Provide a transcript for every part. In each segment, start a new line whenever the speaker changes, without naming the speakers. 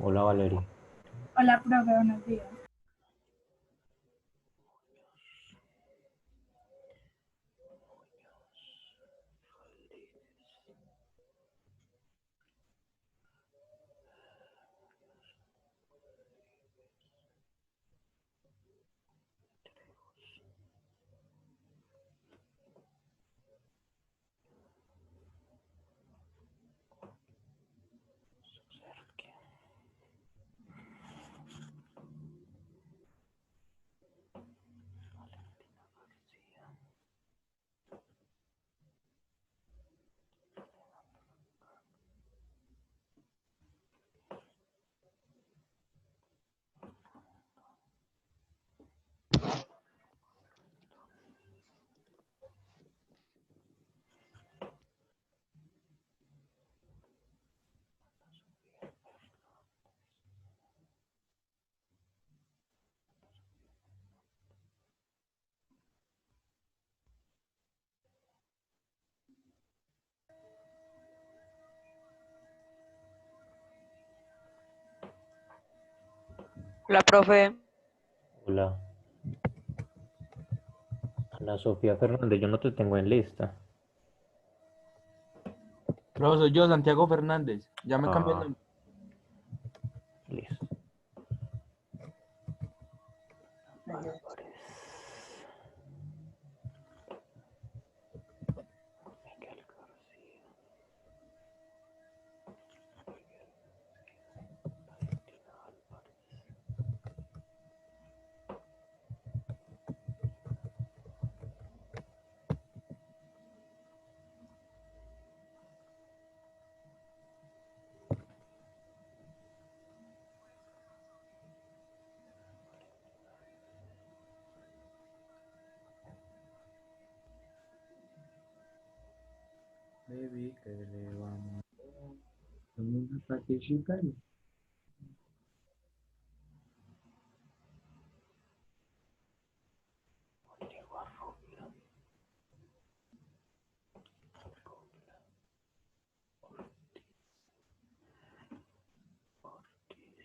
Hola Valeria.
Hola, profe, buenos días.
Hola, profe.
Hola. Ana Sofía Fernández, yo no te tengo en lista.
Profe, soy yo, Santiago Fernández. Ya me cambié el
Ah,
nombre.
listo. Álvarez. Miguel García. Valentina Álvarez.
Baby, que le vamos a participar.
Diego Arrubia. Ortiz.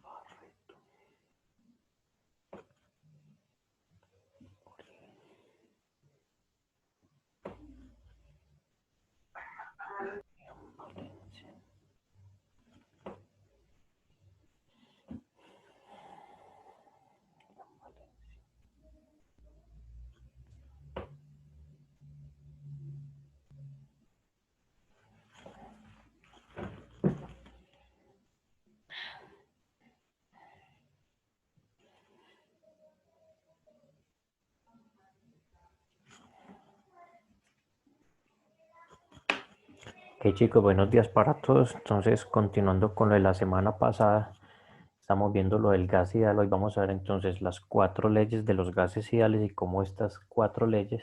Barreto. Valencia. Ok chicos, buenos días para todos. Entonces, continuando con lo de la semana pasada, estamos viendo lo del gas ideal. Hoy vamos a ver entonces las 4 leyes de los gases ideales y cómo estas 4 leyes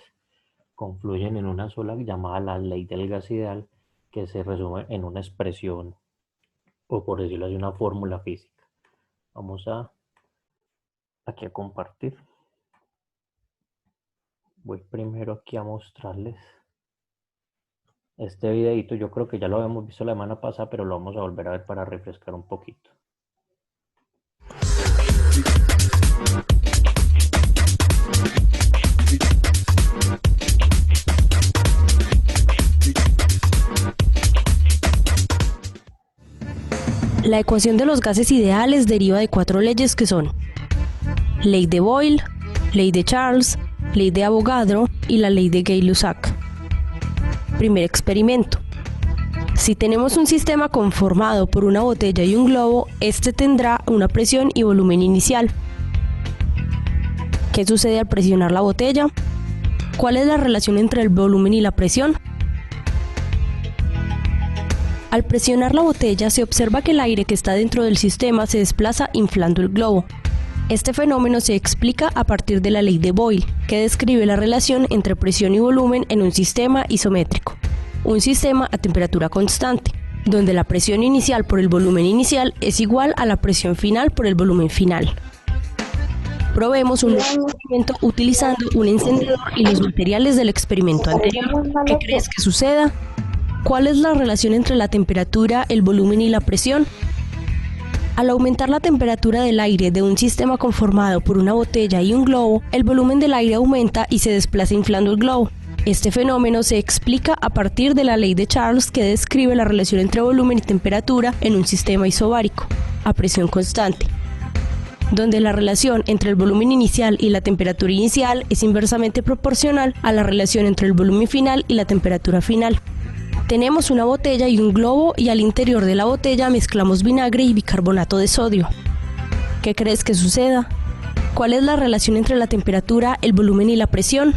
confluyen en una sola llamada la ley del gas ideal, que se resume en una expresión o, por decirlo así, una fórmula física. Vamos aquí a compartir. Voy primero aquí a mostrarles este videito. Yo creo que ya lo habíamos visto la semana pasada, pero lo vamos a volver a ver para refrescar un poquito.
La ecuación de los gases ideales deriva de 4 leyes que son ley de Boyle, ley de Charles, ley de Avogadro y la ley de Gay-Lussac. Primer experimento. Si tenemos un sistema conformado por una botella y un globo, este tendrá una presión y volumen inicial. ¿Qué sucede al presionar la botella? ¿Cuál es la relación entre el volumen y la presión? Al presionar la botella se observa que el aire que está dentro del sistema se desplaza inflando el globo. Este fenómeno se explica a partir de la ley de Boyle, que describe la relación entre presión y volumen en un sistema isométrico, un sistema a temperatura constante, donde la presión inicial por el volumen inicial es igual a la presión final por el volumen final. Probemos un nuevo experimento utilizando un encendedor y los materiales del experimento anterior. ¿Qué crees que suceda? ¿Cuál es la relación entre la temperatura, el volumen y la presión? Al aumentar la temperatura del aire de un sistema conformado por una botella y un globo, el volumen del aire aumenta y se desplaza inflando el globo. Este fenómeno se explica a partir de la ley de Charles, que describe la relación entre volumen y temperatura en un sistema isobárico a presión constante, donde la relación entre el volumen inicial y la temperatura inicial es inversamente proporcional a la relación entre el volumen final y la temperatura final. Tenemos una botella y un globo y al interior de la botella mezclamos vinagre y bicarbonato de sodio. ¿Qué crees que suceda? ¿Cuál es la relación entre la temperatura, el volumen y la presión?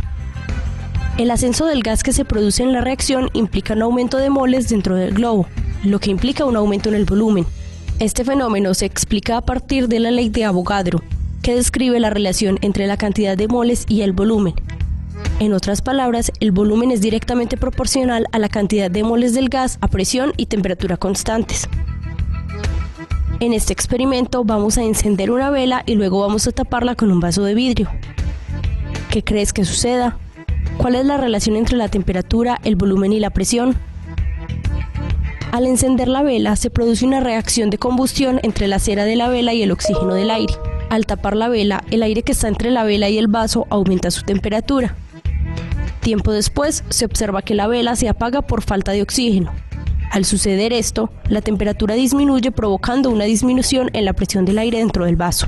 El ascenso del gas que se produce en la reacción implica un aumento de moles dentro del globo, lo que implica un aumento en el volumen. Este fenómeno se explica a partir de la ley de Avogadro, que describe la relación entre la cantidad de moles y el volumen. En otras palabras, el volumen es directamente proporcional a la cantidad de moles del gas a presión y temperatura constantes. En este experimento vamos a encender una vela y luego vamos a taparla con un vaso de vidrio. ¿Qué crees que suceda? ¿Cuál es la relación entre la temperatura, el volumen y la presión? Al encender la vela se produce una reacción de combustión entre la cera de la vela y el oxígeno del aire. Al tapar la vela, el aire que está entre la vela y el vaso aumenta su temperatura. Tiempo después, se observa que la vela se apaga por falta de oxígeno. Al suceder esto, la temperatura disminuye provocando una disminución en la presión del aire dentro del vaso.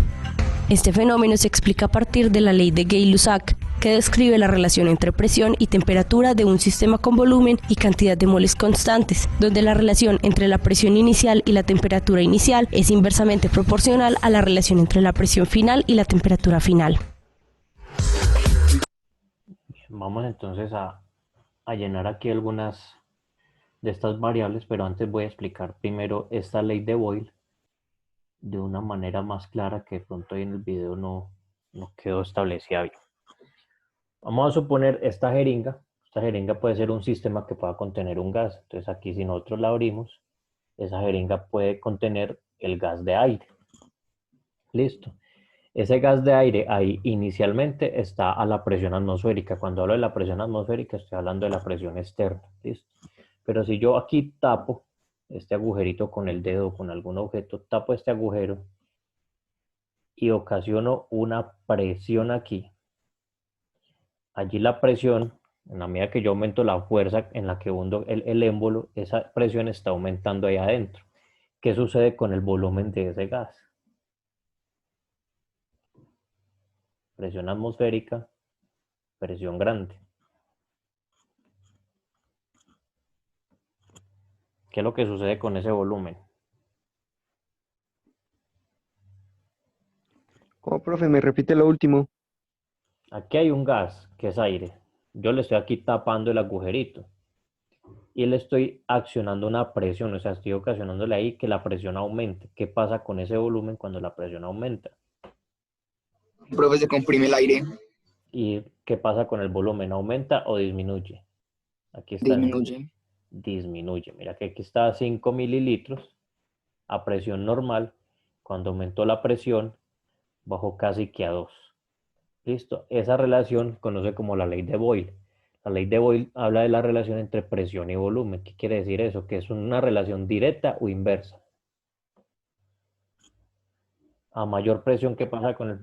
Este fenómeno se explica a partir de la ley de Gay-Lussac, que describe la relación entre presión y temperatura de un sistema con volumen y cantidad de moles constantes, donde la relación entre la presión inicial y la temperatura inicial es inversamente proporcional a la relación entre la presión final y la temperatura final.
Vamos entonces a llenar aquí algunas de estas variables, pero antes voy a explicar primero esta ley de Boyle de una manera más clara, que de pronto ahí en el video no quedó establecida bien. Vamos a suponer esta jeringa puede ser un sistema que pueda contener un gas. Entonces aquí, si nosotros la abrimos, esa jeringa puede contener el gas de aire. Listo. Ese gas de aire ahí inicialmente está a la presión atmosférica. Cuando hablo de la presión atmosférica estoy hablando de la presión externa. ¿Listo? Pero si yo aquí tapo este agujerito con el dedo o con algún objeto, tapo este agujero y ocasiono una presión aquí. Allí la presión, en la medida que yo aumento la fuerza en la que hundo el émbolo, esa presión está aumentando ahí adentro. ¿Qué sucede con el volumen de ese gas? Presión atmosférica, presión grande. ¿Qué es lo que sucede con ese volumen?
¿Cómo, profe? ¿Me repite lo último?
Aquí hay un gas que es aire. Yo le estoy aquí tapando el agujerito y le estoy accionando una presión, o sea, estoy ocasionándole ahí que la presión aumente. ¿Qué pasa con ese volumen cuando la presión aumenta?
Profe, se comprime el aire,
¿Y qué pasa con el volumen? ¿Aumenta o disminuye? Aquí está,
disminuye.
disminuye. Mira que aquí está a 5 mililitros a presión normal. Cuando aumentó la presión, bajó casi que a 2. ¿Listo? Esa relación conoce como la ley de Boyle. La ley de Boyle habla de la relación entre presión y volumen. ¿Qué quiere decir eso? Que es una relación directa o inversa. A mayor presión, ¿qué pasa con el...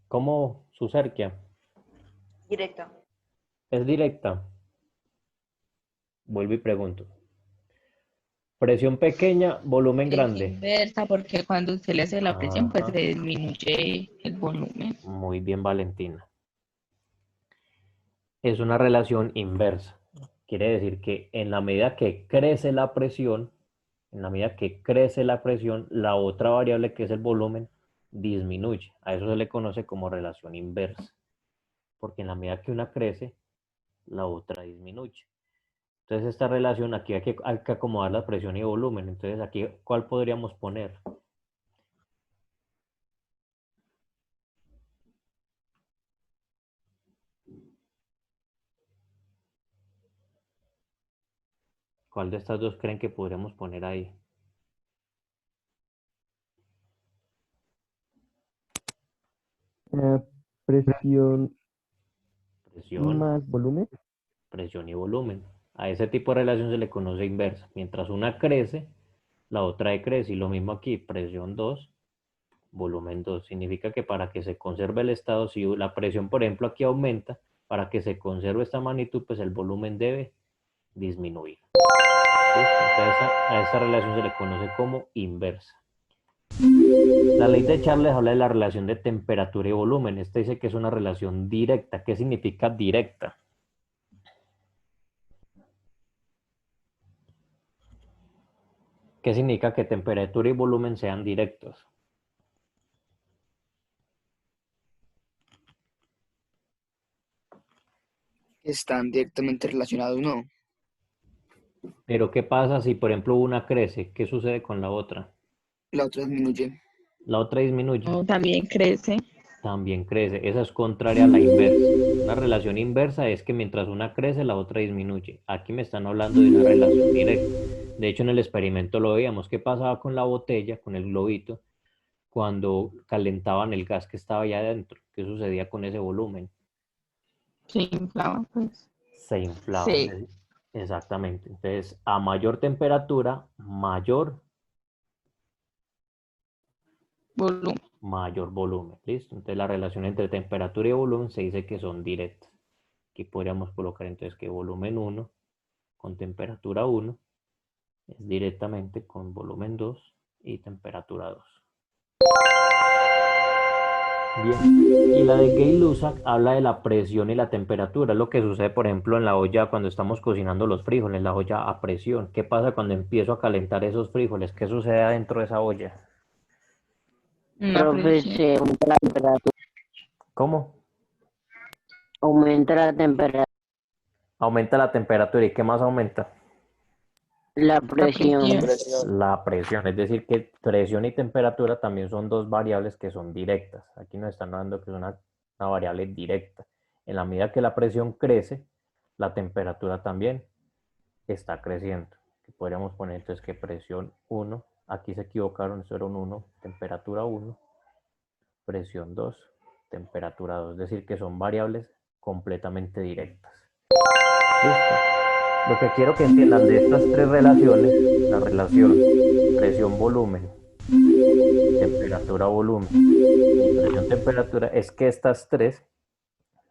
¿Cómo su cerquia?
Directa.
¿Es directa? Vuelvo y pregunto. Presión pequeña, volumen
Es
grande.
inversa porque cuando usted le hace la presión, pues
Ajá.
se disminuye el volumen.
Muy bien, Valentina. Es una relación inversa. Quiere decir que en la medida que crece la presión, la otra variable, que es el volumen, disminuye. A eso se le conoce como relación inversa. Porque en la medida que una crece, la otra disminuye. Entonces esta relación aquí hay que acomodar la presión y volumen. Entonces aquí, ¿cuál podríamos poner? ¿Cuál de estas dos creen que podríamos poner ahí?
Presión
Presión,
más volumen.
presión y volumen. A ese tipo de relación se le conoce inversa. Mientras una crece, la otra decrece. Y lo mismo aquí, presión 2, volumen 2. Significa que para que se conserve el estado, si la presión, por ejemplo, aquí aumenta, para que se conserve esta magnitud, pues el volumen debe disminuir. ¿Listo? Entonces a esta relación se le conoce como inversa. La ley de Charles habla de la relación de temperatura y volumen. Esta dice que es una relación directa. ¿Qué significa directa? ¿Qué significa que temperatura y volumen sean directos?
Están directamente relacionados, ¿no?
Pero ¿qué pasa si, por ejemplo, una crece? ¿Qué sucede con la otra?
La otra disminuye.
La otra disminuye,
No, también crece.
también crece. Esa es contraria a la inversa. Una relación inversa es que mientras una crece, la otra disminuye. Aquí me están hablando de una relación directa. De hecho, en el experimento lo veíamos. ¿Qué pasaba con la botella, con el globito, cuando calentaban el gas que estaba allá adentro? ¿Qué sucedía con ese volumen?
Se inflama, pues.
Se inflaba.
Sí,
Exactamente. Entonces, a mayor temperatura,
volumen.
mayor volumen. ¿Listo? Entonces, la relación entre temperatura y volumen se dice que son directas. Aquí podríamos colocar entonces que volumen 1 con temperatura 1 es directamente con volumen 2 y temperatura 2. Bien, y la de Gay-Lussac habla de la presión y la temperatura. Es lo que sucede, por ejemplo, en la olla cuando estamos cocinando los frijoles, la olla a presión. ¿Qué pasa cuando empiezo a calentar esos frijoles? ¿Qué sucede adentro de esa olla?
Una
Profe,
presión.
se aumenta la temperatura.
¿Cómo?
Aumenta la temperatura,
Aumenta la temperatura. ¿Y qué más aumenta?
la
La
presión.
presión.
La presión. Es decir, que presión y temperatura también son dos variables que son directas. Aquí nos están dando que es una variable directa. En la medida que la presión crece, la temperatura también está creciendo. Aquí podríamos poner entonces que presión 1, aquí se equivocaron, eso era un 1, temperatura 1, presión 2, temperatura 2. Es decir, que son variables completamente directas. ¿Listo? Lo que quiero que entiendan de estas tres relaciones, la relación presión-volumen, temperatura-volumen y presión-temperatura, es que estas tres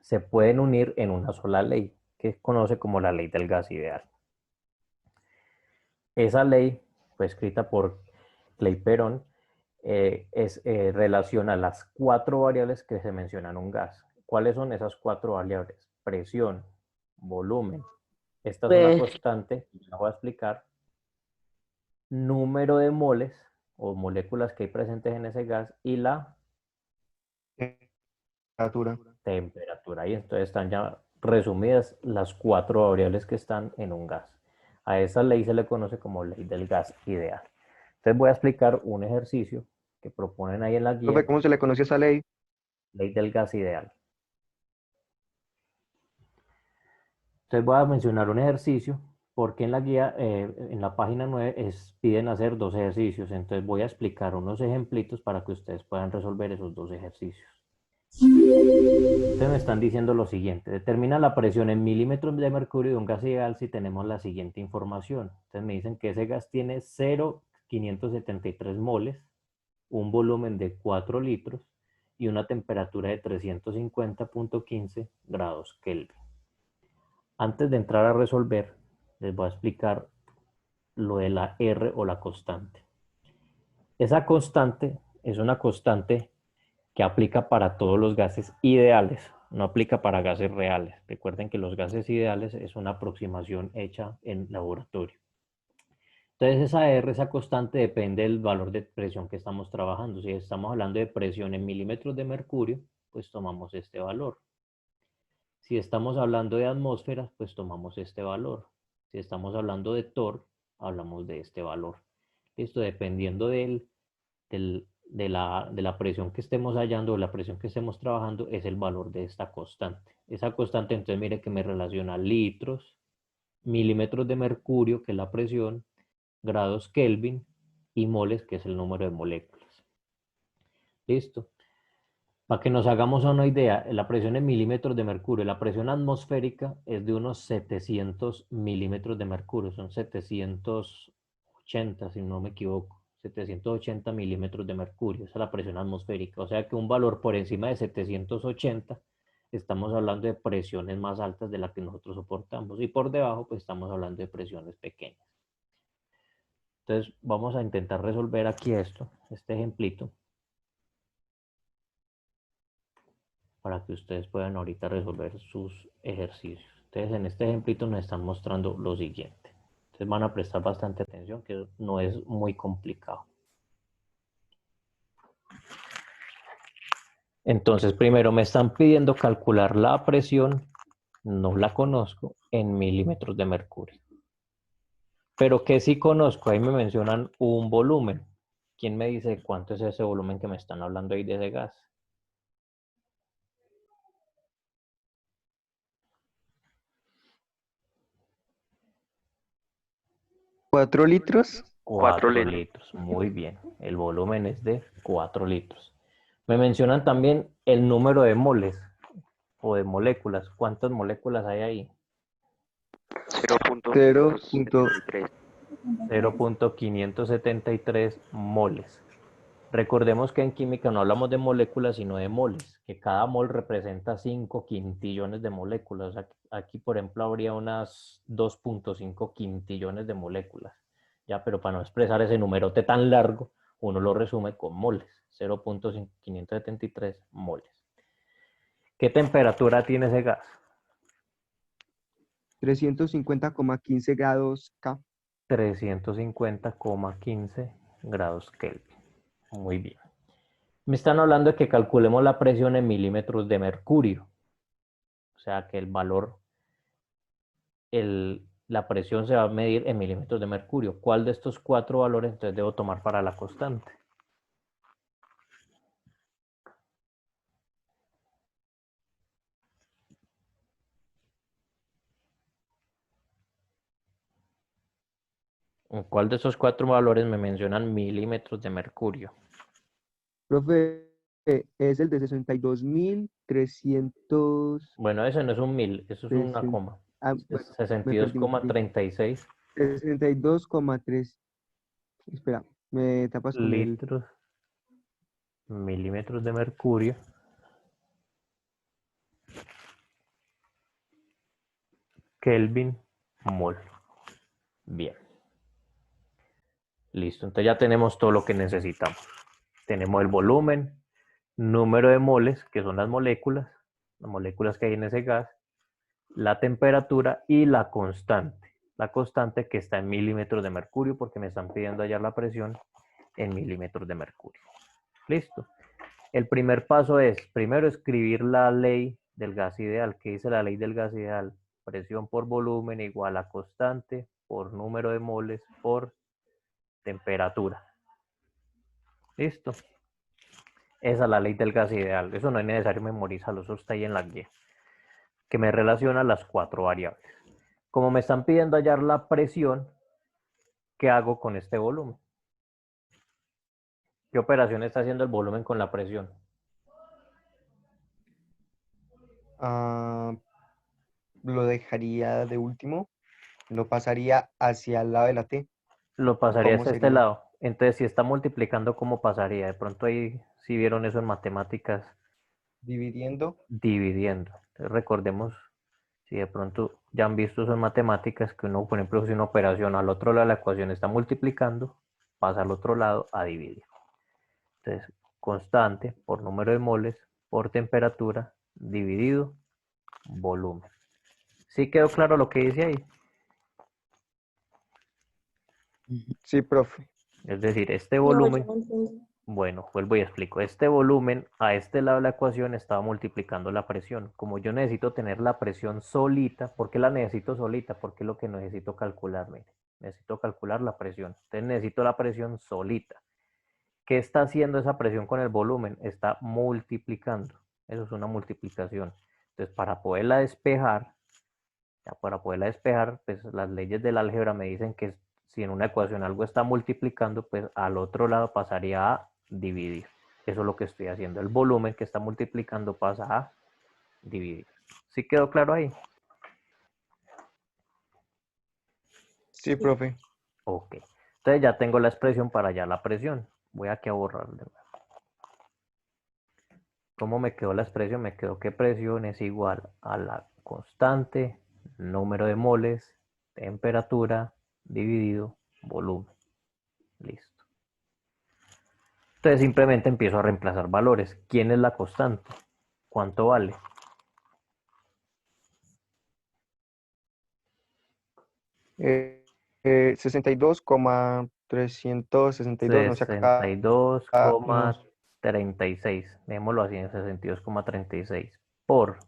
se pueden unir en una sola ley, que se conoce como la ley del gas ideal. Esa ley fue escrita por Clapeyron, relaciona las cuatro variables que se mencionan en un gas. ¿Cuáles son esas cuatro variables? Presión, volumen. Esta es una constante, la voy a explicar. Número de moles o moléculas que hay presentes en ese gas y la
Temperatura.
temperatura. Y entonces están ya resumidas las cuatro variables que están en un gas. A esa ley se le conoce como ley del gas ideal. Entonces voy a explicar un ejercicio que proponen ahí en la guía,
Profe, ¿cómo se le conoce esa ley?
ley del gas ideal. Entonces voy a mencionar un ejercicio porque en la guía, en la página 9, piden hacer dos ejercicios. Entonces voy a explicar unos ejemplitos para que ustedes puedan resolver esos dos ejercicios. Entonces me están diciendo lo siguiente: determina la presión en milímetros de mercurio de un gas ideal si tenemos la siguiente información. Entonces me dicen que ese gas tiene 0,573 moles, un volumen de 4 litros y una temperatura de 350.15 grados Kelvin. Antes de entrar a resolver, les voy a explicar lo de la R o la constante. Esa constante es una constante que aplica para todos los gases ideales, no aplica para gases reales. Recuerden que los gases ideales es una aproximación hecha en laboratorio. Entonces esa R, esa constante, depende del valor de presión que estamos trabajando. Si estamos hablando de presión en milímetros de mercurio, pues tomamos este valor. Si estamos hablando de atmósferas, pues tomamos este valor. Si estamos hablando de torr, hablamos de este valor. Esto dependiendo de la presión que estemos hallando o la presión que estemos trabajando es el valor de esta constante. Esa constante, entonces mire que me relaciona litros, milímetros de mercurio, que es la presión, grados Kelvin y moles, que es el número de moléculas. Listo. Para que nos hagamos una idea, la presión en milímetros de mercurio, la presión atmosférica es de unos 700 milímetros de mercurio, son 780, si no me equivoco, 780 milímetros de mercurio, esa es la presión atmosférica. O sea que un valor por encima de 780, estamos hablando de presiones más altas de las que nosotros soportamos, y por debajo pues estamos hablando de presiones pequeñas. Entonces vamos a intentar resolver aquí este ejemplito, para que ustedes puedan ahorita resolver sus ejercicios. Entonces en este ejemplito nos están mostrando lo siguiente. Entonces van a prestar bastante atención, que no es muy complicado. Entonces primero me están pidiendo calcular la presión, no la conozco, en milímetros de mercurio. Pero que sí conozco, ahí me mencionan un volumen. ¿Quién me dice cuánto es ese volumen que me están hablando ahí de ese gas?
4 litros.
4 litros, muy bien. El volumen es de 4 litros. Me mencionan también el número de moles o de moléculas. ¿Cuántas moléculas hay ahí? 0.573 moles. Recordemos que en química no hablamos de moléculas, sino de moles, que cada mol representa 5 quintillones de moléculas. O sea, aquí, por ejemplo, habría unas 2.5 quintillones de moléculas. Ya, pero para no expresar ese numerote tan largo, uno lo resume con moles, 0.573 moles. ¿Qué temperatura tiene ese gas?
350,15 grados K.
350,15 grados Kelvin. Muy bien. Me están hablando de que calculemos la presión en milímetros de mercurio. O sea que el valor, la presión se va a medir en milímetros de mercurio. ¿Cuál de estos 4 valores entonces debo tomar para la constante? ¿Cuál de esos 4 valores me mencionan milímetros de mercurio?
Profe, es el de 62.300.
Bueno, ese no es un mil, eso es una coma. Es 62,36
62,3. Espera, me tapas con el...
litros, milímetros de mercurio. Kelvin, mol. Bien. Listo, entonces ya tenemos todo lo que necesitamos. Tenemos el volumen, número de moles, que son las moléculas que hay en ese gas, la temperatura y la constante. La constante que está en milímetros de mercurio, porque me están pidiendo hallar la presión en milímetros de mercurio. Listo. El primer paso es, primero, escribir la ley del gas ideal. ¿Qué dice la ley del gas ideal? Presión por volumen igual a constante por número de moles por temperatura. Listo. Esa es la ley del gas ideal. Eso no es necesario memorizarlo, eso está ahí en la guía, que me relaciona las 4 variables. Como me están pidiendo hallar la presión, ¿qué hago con este volumen? ¿Qué operación está haciendo el volumen con la presión?
Lo dejaría de último. Lo pasaría hacia el lado de la T.
Lo pasaría
¿Cómo
hacia este
sería?
lado. Entonces, si está multiplicando, ¿cómo pasaría? De pronto ahí, si vieron eso en matemáticas,
Dividiendo.
dividiendo. Entonces, recordemos, si de pronto ya han visto eso en matemáticas, que uno, por ejemplo, si una operación al otro lado de la ecuación está multiplicando, pasa al otro lado a dividir. Entonces, constante por número de moles por temperatura dividido volumen. ¿Sí quedó claro lo que dice ahí?
Sí, profe.
Es decir, este volumen, bueno, vuelvo y explico, este volumen a este lado de la ecuación estaba multiplicando la presión. Como yo necesito tener la presión solita, ¿por qué la necesito solita? Porque es lo que necesito calcular, mire. Necesito calcular la presión. Entonces necesito la presión solita. ¿Qué está haciendo esa presión con el volumen? Está multiplicando. Eso es una multiplicación. Entonces, para poderla despejar, pues las leyes del álgebra me dicen que si en una ecuación algo está multiplicando, pues al otro lado pasaría a dividir. Eso es lo que estoy haciendo. El volumen que está multiplicando pasa a dividir. ¿Sí quedó claro ahí?
Sí, profe.
Ok. Entonces ya tengo la expresión para hallar la presión. Voy aquí a borrarle. ¿Cómo me quedó la expresión? Me quedó que presión es igual a la constante, número de moles, temperatura, dividido volumen. Listo. Entonces simplemente empiezo a reemplazar valores. ¿Quién es la constante? ¿Cuánto vale?
Eh, 62,362, no sé, acá nos
62,36. Dejémoslo así en 62,36. ¿Por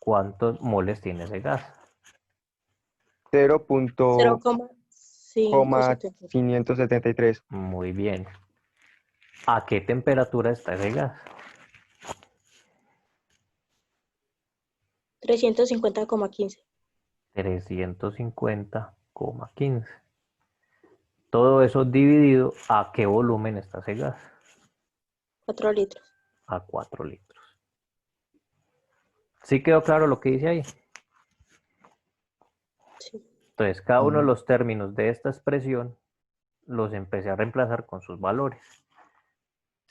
cuántos moles tiene ese gas?
0,573.
0,573.
Muy bien. ¿A qué temperatura está ese gas?
350,15.
350,15. Todo eso dividido a qué volumen está ese gas.
4 litros.
A 4 litros. ¿Sí quedó claro lo que dice ahí?
Sí.
Entonces, cada uno de los términos de esta expresión los empecé a reemplazar con sus valores.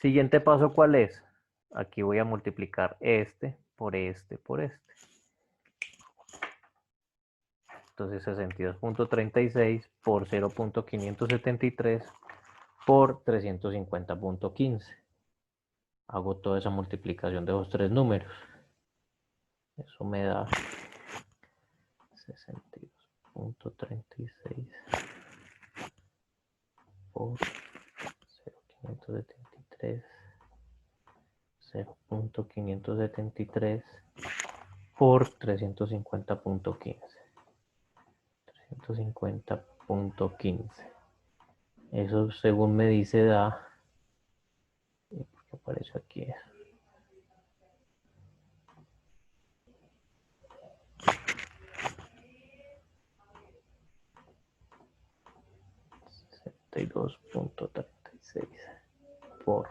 Siguiente paso, ¿cuál es? Aquí voy a multiplicar este por este por este. Entonces 62,36 por 0,573 por 350,15. Hago toda esa multiplicación de esos tres números. Eso me da 62,36 por 0,573, 0,573 por 350,15. 350,15. Eso según me dice da... ¿Qué aparece aquí? $62,36 por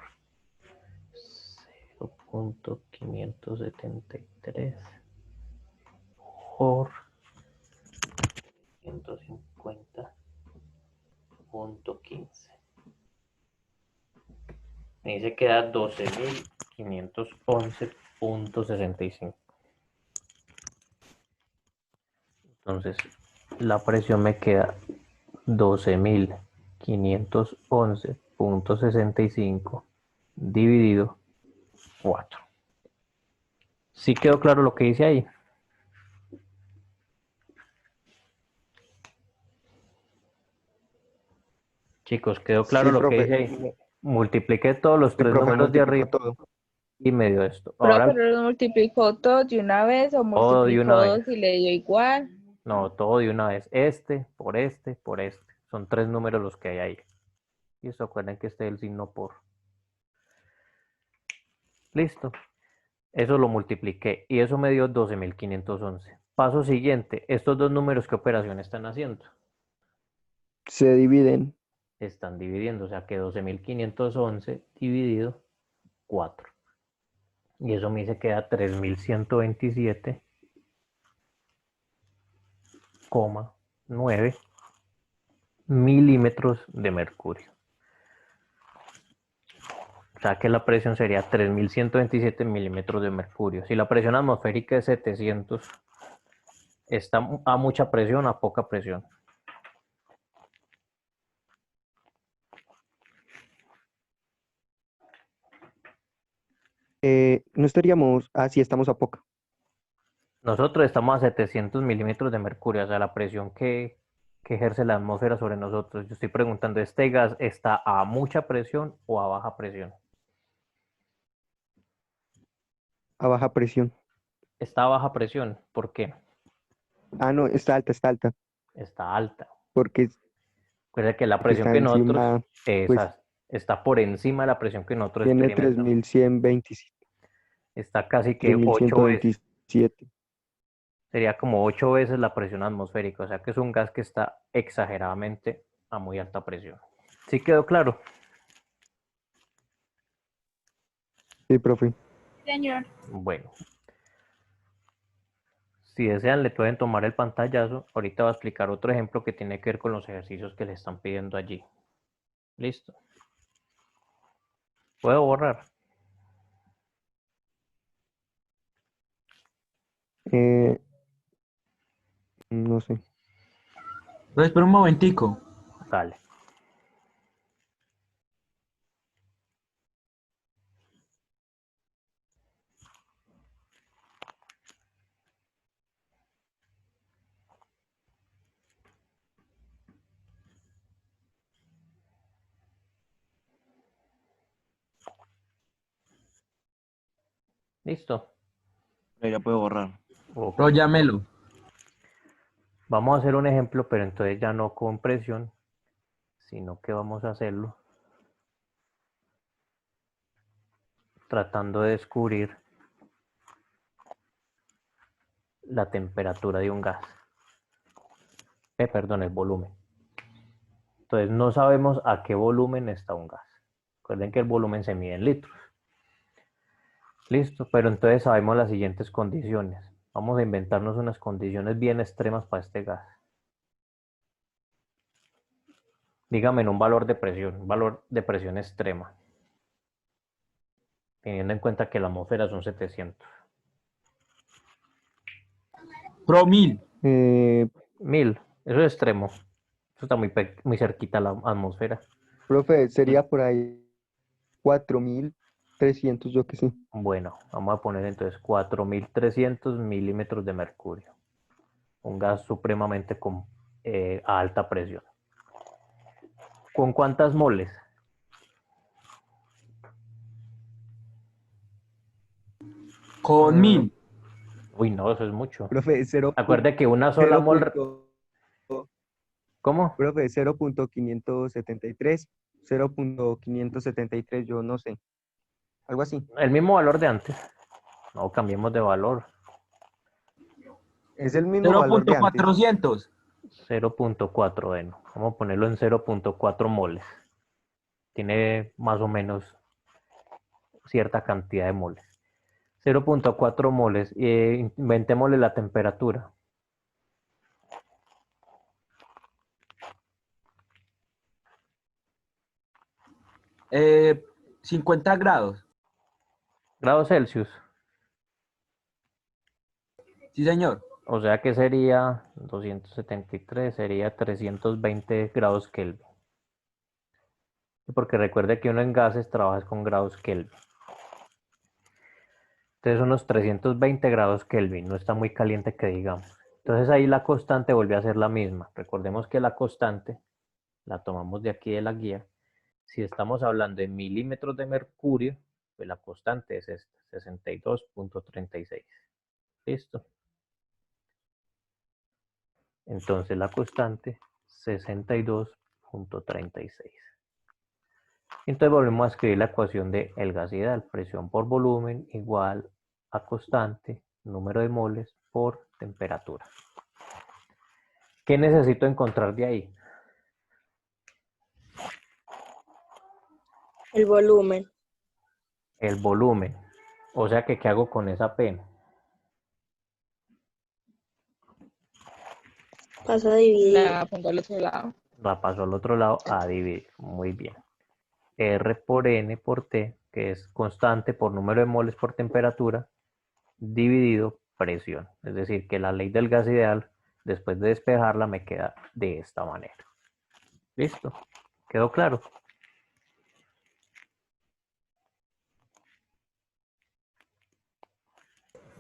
0,573 por 150,15. Me dice que da 12.511,65. Entonces, la presión me queda 12.511,65 dividido 4. ¿Sí quedó claro lo que dice ahí? Chicos, ¿quedó claro
Sí,
lo que
profe.
dice ahí? Multipliqué todos los
Sí,
tres
profe,
números de
multiplicó
arriba
todo.
y me dio esto.
Pero,
Ahora
pero lo multiplicó todo de una vez o
todo de una
multiplicó
vez.
dos y le dio igual.
No, todo de una vez. Este, por este, por este. Son tres números los que hay ahí. Y eso, acuerden que este es el signo por. Listo. Eso lo multipliqué y eso me dio 12.511. Paso siguiente. Estos dos números, ¿qué operación están haciendo?
Se dividen.
Están dividiendo, o sea que 12.511 dividido 4. Y eso me dice que da 3.127,9 milímetros de mercurio. O sea que la presión sería 3.127 milímetros de mercurio. Si la presión atmosférica es 700, ¿está a mucha presión o a poca presión?
No estaríamos, sí, estamos a poca.
Nosotros estamos a 700 milímetros de mercurio, o sea, la presión que ejerce la atmósfera sobre nosotros. Yo estoy preguntando, ¿este gas está a mucha presión o a baja presión?
A baja presión.
Está a baja presión, ¿por qué?
No, está alta,
Está alta.
porque,
Recuerda que la
porque
presión
está
que nosotros,
encima, pues
está por encima de la presión que nosotros
tiene
experimentamos.
3.127.
Está casi que 8 veces.
3.127.
Sería como 8 veces la presión atmosférica, o sea que es un gas que está exageradamente a muy alta presión. ¿Sí quedó claro?
Sí, profe.
Señor,
Bueno, si desean le pueden tomar el pantallazo. Ahorita voy a explicar otro ejemplo que tiene que ver con los ejercicios que le están pidiendo allí. Listo. ¿Puedo borrar?
Eh, no sé.
Pero espera un momentico.
Dale. Listo.
Ya puedo borrar.
Ok.
Pero llámelo.
Vamos a hacer un ejemplo, pero entonces ya no con presión, sino que vamos a hacerlo tratando de descubrir la temperatura de un gas. Perdón, el volumen. Entonces no sabemos a qué volumen está un gas. Recuerden que el volumen se mide en litros. Listo, pero entonces sabemos las siguientes condiciones. Vamos a inventarnos unas condiciones bien extremas para este gas. Dígame en un valor de presión extrema. Teniendo en cuenta que la atmósfera son 700.
Pro 1000.
1000, eso es extremo. Eso está muy cerquita a la atmósfera.
Profe, sería por ahí 4.300, yo que sí.
Bueno, vamos a poner entonces 4300 milímetros de mercurio. Un gas supremamente a alta presión. ¿Con cuántas moles?
Con 1000.
Uy, no, eso es mucho.
Profe,
Acuerde que una sola mol... ¿Cómo?
Profe, 0.573, 0.573, yo no sé. Algo así.
El mismo valor de antes. No, cambiemos de valor.
Es el mismo valor de antes.
0.400.
0.4, bueno. Vamos a ponerlo en 0.4 moles. Tiene más o menos cierta cantidad de moles. 0.4 moles. Inventémosle la temperatura.
50 grados.
Grados Celsius.
Sí, señor.
O sea que sería 273, sería 320 grados Kelvin. Porque recuerde que uno en gases trabaja con grados Kelvin. Entonces unos 320 grados Kelvin, no está muy caliente que digamos. Entonces ahí la constante vuelve a ser la misma. Recordemos que la constante la tomamos de aquí de la guía. Si estamos hablando de milímetros de mercurio, pues la constante es esta, 62.36. ¿Listo? Entonces la constante 62.36. Entonces volvemos a escribir la ecuación de el gas ideal, presión por volumen igual a constante, número de moles por temperatura. ¿Qué necesito encontrar de ahí?
El volumen.
El volumen. O sea que, ¿qué hago con esa P?
Pasa a dividir.
La pongo al otro lado.
La paso al otro lado a dividir. Muy bien. R por N por T, que es constante por número de moles por temperatura, dividido presión. Es decir, que la ley del gas ideal, después de despejarla, me queda de esta manera. ¿Listo? ¿Quedó claro?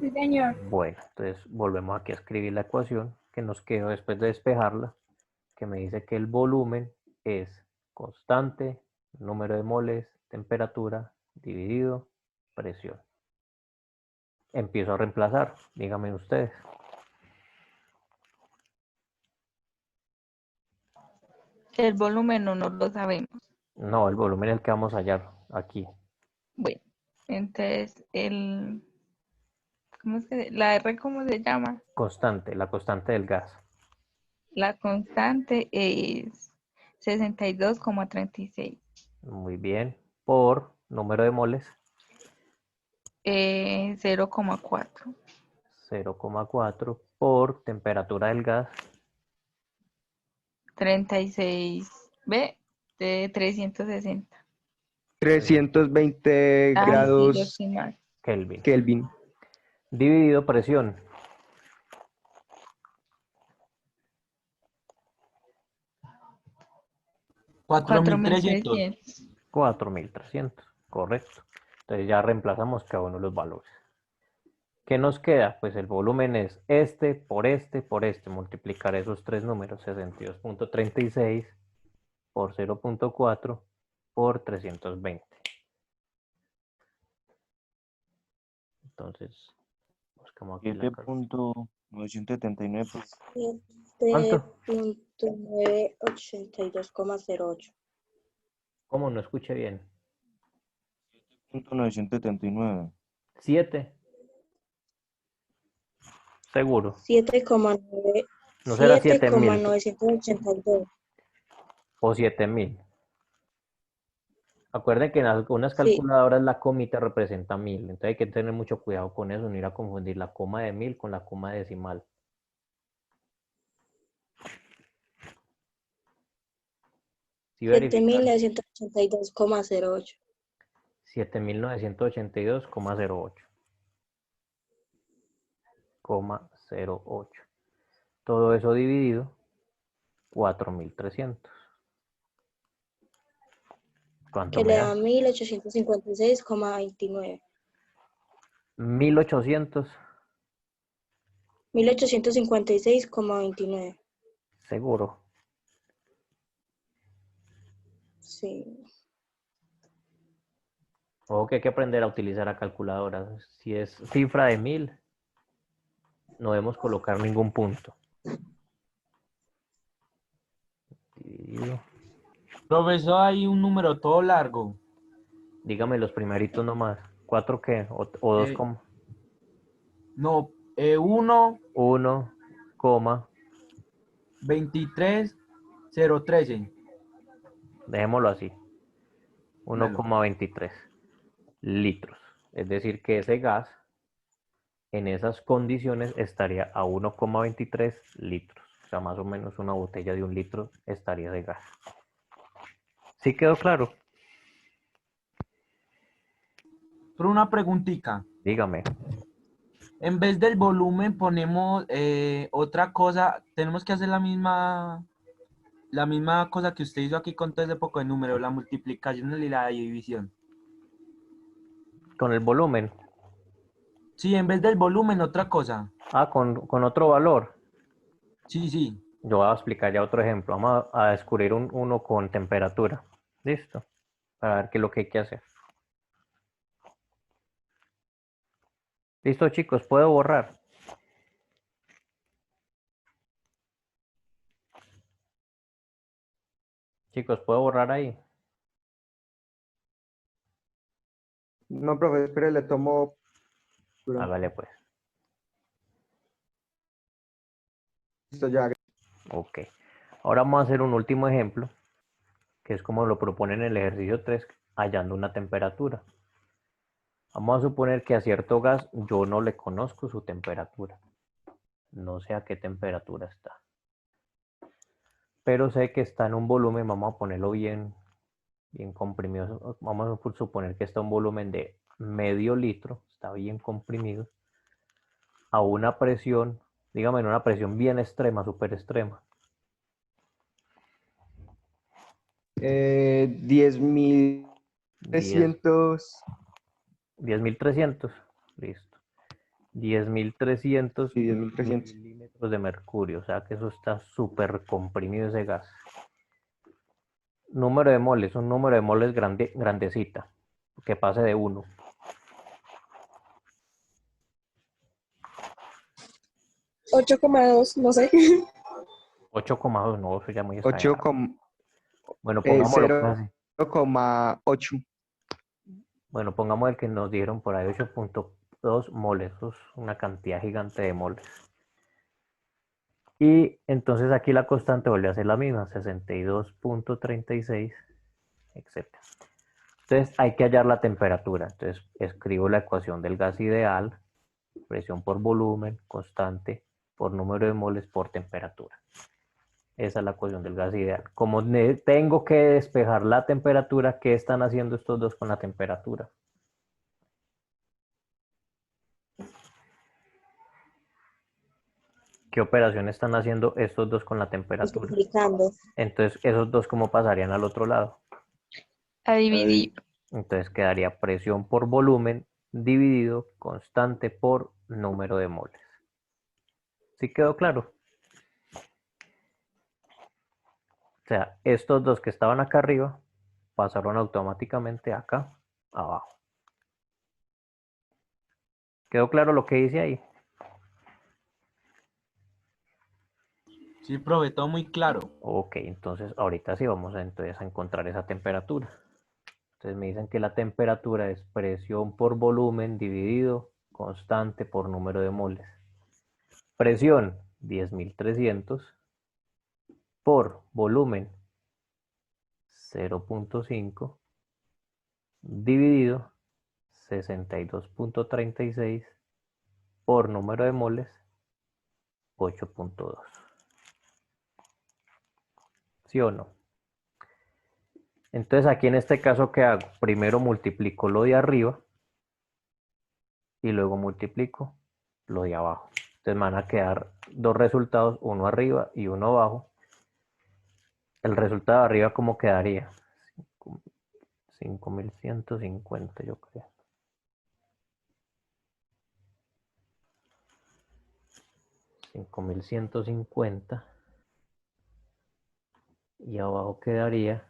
sí, señor.
Bueno, entonces volvemos aquí a escribir la ecuación que nos quedó después de despejarla, que me dice que el volumen es constante, número de moles, temperatura, dividido presión. Empiezo a reemplazar, díganme ustedes.
El volumen no lo sabemos.
No, el volumen es el que vamos a hallar aquí.
Bueno, entonces ¿cómo la R cómo se llama?
Constante, la constante del gas.
La constante es 62,36.
Muy bien. Por número de moles.
0,4.
0,4 por temperatura del gas.
36 B de 360.
320
Ay, sí, yo
grados
estoy mal.
Kelvin.
Kelvin.
Dividido presión.
4.300.
4.300, correcto. Entonces ya reemplazamos cada uno de los valores. ¿Qué nos queda? Pues el volumen es este por este por este. Multiplicar esos tres números, 62.36 por 0.4 por 320. Entonces, buscamos aquí la calculadora.
7.979 pues,
¿Cuánto?
7.982,08.
¿Cómo? No escuché bien.
7.979.
7. Seguro.
7,9
No será 7.000
7,982.
o 7.000. Acuerden que en algunas
Sí,
calculadoras la comita representa 1000. Entonces hay que tener mucho cuidado con eso, no ir a confundir la coma de 1000 con la coma decimal. ¿Sí verificaron?
7.982,08.
7.982,08. Todo eso dividido 4.300. ¿Cuánto
Que
me
le da
da?
1.856,29.
1.800.
1.856,29.
Seguro.
Sí.
Ojo que hay que aprender a utilizar la calculadora. Si es cifra de 1000, no debemos colocar ningún punto. Dividido.
Profesor, hay un número todo largo.
Dígame los primeritos nomás. ¿4 qué? ¿O 2
Eh,
coma?
no, 1,
1, coma.
23, 013.
Dejémoslo así.
Melo.
1,23 litros. Es decir, que ese gas en esas condiciones estaría a 1,23 litros. O sea, más o menos una botella de 1 litro estaría de gas. ¿Sí quedó claro?
Pero una preguntita.
Dígame.
En vez del volumen ponemos otra cosa. Tenemos que hacer la misma cosa que usted hizo aquí con todo ese poco de números, la multiplicación y la división.
Con el volumen.
Sí, en vez del volumen, otra cosa.
Ah, con otro valor.
Sí, sí.
Yo voy a explicar ya otro ejemplo. Vamos a descubrir uno con temperatura. ¿Listo? Para ver qué es lo que hay que hacer. Listo, chicos, puedo borrar. Chicos, puedo borrar ahí.
No, profe, espere, le tomo.
Hágale pues.
Listo, ya.
Ok. Ahora vamos a hacer un último ejemplo, que es como lo propone en el ejercicio 3, hallando una temperatura. Vamos a suponer que a cierto gas yo no le conozco su temperatura. No sé a qué temperatura está. Pero sé que está en un volumen, vamos a ponerlo bien comprimido. Vamos a suponer que está en un volumen de medio litro, está bien comprimido, a una presión, dígame, en una presión bien extrema, súper extrema.
10.300.
10.300, listo. 10.300
Sí, 10.300.
milímetros de mercurio, o sea que eso está súper comprimido ese gas. Número de moles, un número de moles grandecita, que pase de 1.
8,2, no sé.
8,2, no, eso ya muy
8,
exagerado. Bueno, pongámoslo pues así.
0,8.
Bueno, pongamos el que nos dieron por ahí, 8,2 moles. Eso es una cantidad gigante de moles. Y entonces aquí la constante vuelve a ser la misma, 62.36, etc. Entonces hay que hallar la temperatura. Entonces escribo la ecuación del gas ideal, presión por volumen, constante, por número de moles por temperatura. Esa es la ecuación del gas ideal. Como tengo que despejar la temperatura, ¿qué están haciendo estos dos con la temperatura? ¿Qué operación están haciendo estos dos con la temperatura?
Multiplicando.
Entonces, esos dos, ¿cómo pasarían al otro lado?
A dividir.
Entonces quedaría presión por volumen dividido constante por número de moles. ¿Sí quedó claro? O sea, estos dos que estaban acá arriba pasaron automáticamente acá abajo. ¿Quedó claro lo que dice ahí?
Sí, profe, todo muy claro.
Ok, entonces ahorita sí vamos a encontrar esa temperatura. Entonces me dicen que la temperatura es presión por volumen dividido constante por número de moles. Presión 10.300 por volumen 0.5 dividido 62.36 por número de moles 8.2. ¿Sí o no? Entonces aquí en este caso, ¿qué hago? Primero multiplico lo de arriba y luego multiplico lo de abajo. Entonces me van a quedar dos resultados, uno arriba y uno abajo. El resultado de arriba, ¿cómo quedaría? 5.150, yo creo. $5.150 y abajo quedaría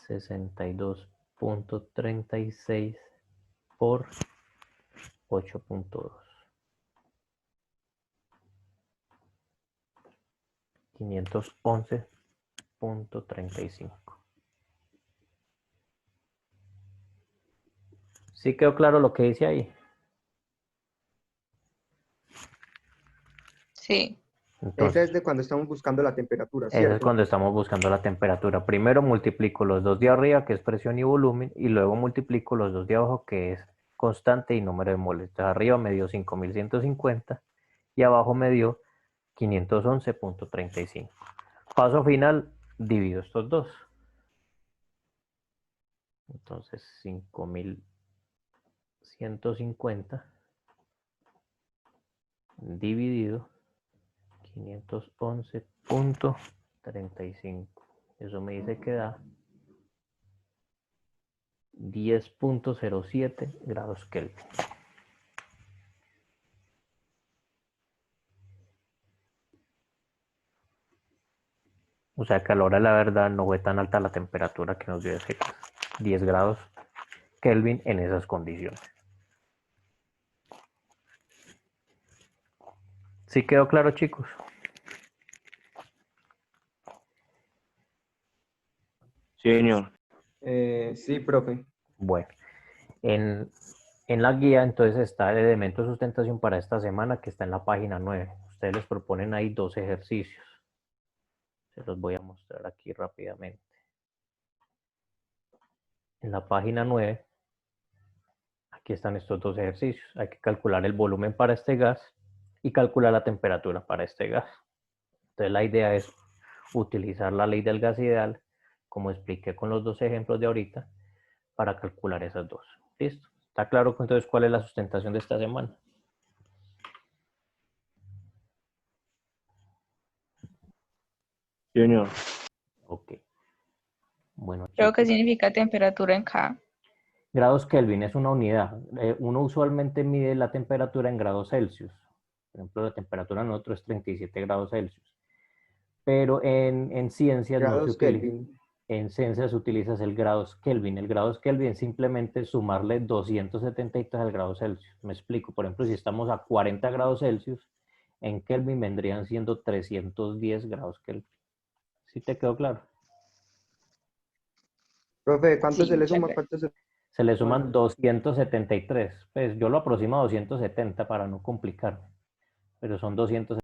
62.36 por 8.2. 511.35. ¿Sí quedó claro lo que dice ahí?
Sí.
Entonces,
Esa es de cuando estamos buscando la temperatura,
eso es
¿cierto?
cuando estamos buscando la temperatura. Primero multiplico los dos de arriba, que es presión y volumen, y luego multiplico los dos de abajo, que es constante y número de moles. Entonces arriba me dio 5.150 y abajo me dio 511.35. Paso final, divido estos dos. Entonces 5.150 dividido 511.35. Eso me dice que da 10.07 grados Kelvin. O sea que a la hora de la verdad no fue tan alta la temperatura que nos dio ese 10 grados Kelvin en esas condiciones. ¿Sí quedó claro, chicos?
Sí, señor.
Sí, profe.
Bueno, en la guía entonces está el elemento de sustentación para esta semana que está en la página 9. Ustedes les proponen ahí dos ejercicios. Se los voy a mostrar aquí rápidamente. En la página 9, aquí están estos dos ejercicios. Hay que calcular el volumen para este gas y calcular la temperatura para este gas. Entonces la idea es utilizar la ley del gas ideal, como expliqué con los dos ejemplos de ahorita, para calcular esas dos. ¿Listo? ¿Está claro entonces cuál es la sustentación de esta semana?
Sí, señor.
Ok. Bueno,
Creo que
chicos.
significa temperatura en K.
Grados Kelvin es una unidad. Uno usualmente mide la temperatura en grados Celsius. Por ejemplo, la temperatura en nosotros es 37 grados Celsius. Pero en ciencias no se
Grados
utiliza.
Kelvin.
En ciencias utilizas el grados Kelvin. El grados Kelvin es simplemente sumarle 273 al grado Celsius. Me explico. Por ejemplo, si estamos a 40 grados Celsius, en Kelvin vendrían siendo 310 grados Kelvin. ¿Sí te quedó claro?
Profe, ¿cuánto
Sí,
se le
muchas
suma?
gracias.
¿Cuánto se
Se le suman 273. Pues yo lo aproximo a 270 para no complicar. Pero son 270.